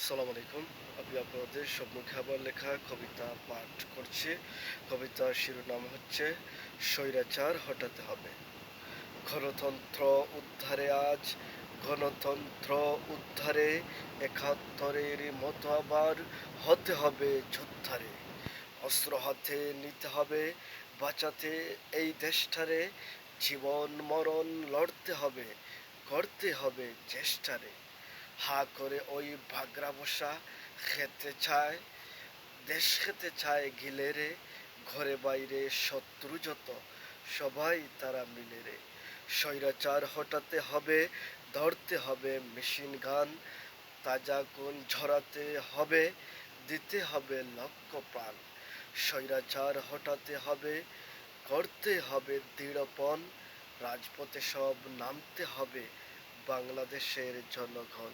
আসসালামু আলাইকুম। আমি আপনাদের সম্মুখে আবার লেখা কবিতা পাঠ করছি। কবিতার শিরোনাম হচ্ছে স্বৈরাচার হটাতে হবে। গণতন্ত্র উদ্ধারে আজ, গণতন্ত্র উদ্ধারে ৭১-এর মতো আবার হতে হবে যোদ্ধারে। অস্ত্র হাতে নিতে হবে, বাঁচাতে এই দেশটারে। জীবন মরণ লড়তে হবে, করতে হবে চেষ্টারে। হা করে ওই বাগড়া বসা খেতে চায়, দেশ খেতে চায় গিলে রে। ঘরে বাইরে শত্রু যত, সবাই তারা মিলে রে। স্বৈরাচার হটাতে হবে, ধরতে হবে মেশিন গান। তাজা গুণ ঝরাতে হবে, দিতে হবে লক্ষ্য প্রাণ। স্বৈরাচার হটাতে হবে, করতে হবে দৃঢ়পণ। রাজপথে সব নামতে হবে বাংলাদেশের জনগণ।